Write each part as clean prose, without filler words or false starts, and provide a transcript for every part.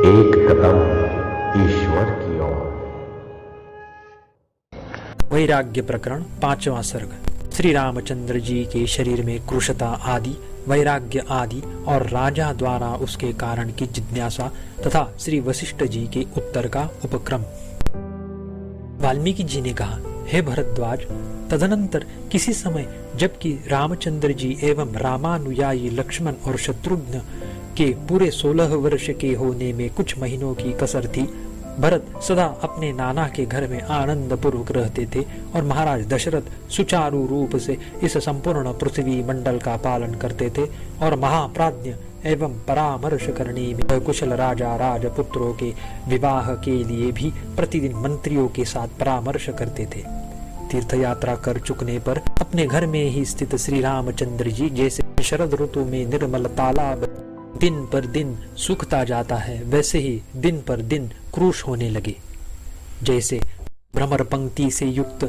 एक कदम ईश्वर की ओर। वैराग्य प्रकरण 5वां सर्ग। श्री रामचंद्र जी के शरीर में कृशता आदि, वैराग्य आदि और राजा द्वारा उसके कारण की जिज्ञासा तथा श्री वशिष्ठ जी के उत्तर का उपक्रम। वाल्मीकि जी ने कहा, हे भरद्वाज, तदनंतर किसी समय जबकि रामचंद्र जी एवं रामानुयायी लक्ष्मण और शत्रुघ्न के पूरे 16 वर्ष के होने में कुछ महीनों की कसर थी, भरत सदा अपने नाना के घर में आनंद पूर्वक रहते थे और महाराज दशरथ सुचारू रूप से इस संपूर्ण पृथ्वी मंडल का पालन करते थे और महाप्राज्ञ एवं परामर्श करने में कुशल राजा राजपुत्रों के विवाह के लिए भी प्रतिदिन मंत्रियों के साथ परामर्श करते थे। तीर्थ यात्रा कर चुकने पर अपने घर में ही स्थित श्री रामचंद्र जी जैसे शरद ऋतु में निर्मल तालाब दिन पर दिन सूखता जाता है, वैसे ही दिन पर दिन क्रूश होने लगे। जैसे भ्रमर पंक्ति से युक्त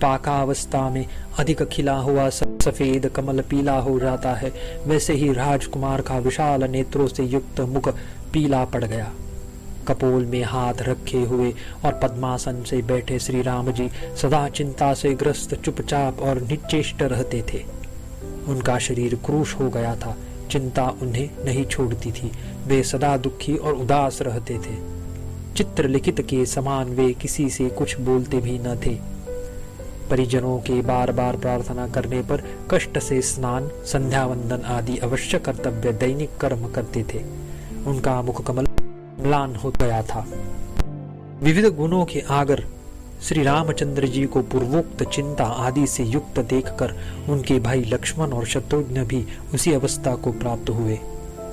पाकावस्था में अधिक खिला हुआ सफेद कमल पीला हो जाता है, वैसे ही राजकुमार का विशाल नेत्रों से युक्त मुख पीला पड़ गया। कपोल में हाथ रखे हुए और पद्मासन से बैठे श्री राम जी सदा चिंता से ग्रस्त चुपचाप और निश्चेष्ट रहते थे। उनका शरीर क्रूश हो गया था, चिंता उन्हें नहीं छोड़ती थी, वे सदा दुखी और उदास रहते थे। चित्रलिखित के समान वे किसी से कुछ बोलते भी न थे। परिजनों के बार बार प्रार्थना करने पर कष्ट से स्नान, संध्या वंदन आदि अवश्य कर्तव्य दैनिक कर्म करते थे। उनका मुख कमल म्लान हो गया था। विविध गुणों के आगर श्री रामचंद्र जी को पूर्वोक्त चिंता आदि से युक्त देखकर उनके भाई लक्ष्मण और शत्रुघ्न भी उसी अवस्था को प्राप्त हुए।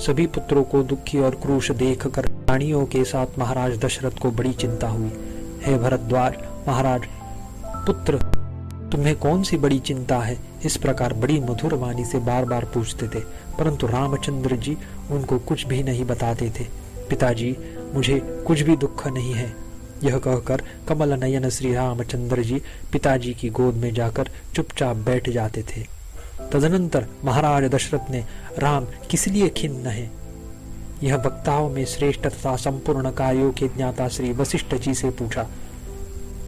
सभी पुत्रों को दुखी और क्रूश देखकर रानियों के साथ महाराज दशरथ को बड़ी चिंता हुई। हे भरद्वाज महाराज, पुत्र तुम्हें कौन सी बड़ी चिंता है? इस प्रकार बड़ी मधुर वाणी से बार बार पूछते थे, परंतु रामचंद्र जी उनको कुछ भी नहीं बताते थे। पिताजी, मुझे कुछ भी दुख नहीं है, यह कहकर कमल नयन श्री रामचंद्र जी पिताजी की गोद में जाकर चुपचाप बैठ जाते थे। तदनंतर महाराज दशरथ ने राम किस लिए खिन्न है, यह वक्ताओं में श्रेष्ठ तथा संपूर्ण कार्यों के ज्ञाता श्री वशिष्ठ जी से पूछा।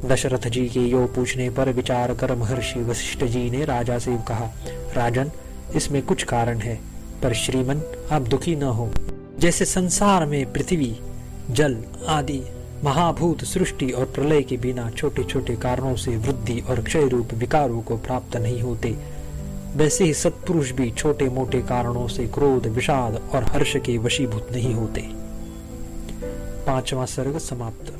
दशरथ जी के यो पूछने पर विचार कर महर्षि वशिष्ठ जी ने राजा से कहा, राजन, इसमें कुछ कारण है, पर श्रीमन आप दुखी न हो। जैसे संसार में पृथ्वी, जल आदि महाभूत सृष्टि और प्रलय के बिना छोटे छोटे कारणों से वृद्धि और क्षय रूप विकारों को प्राप्त नहीं होते, वैसे ही सत्पुरुष भी छोटे मोटे कारणों से क्रोध, विषाद और हर्ष के वशीभूत नहीं होते। 5वां सर्ग समाप्त।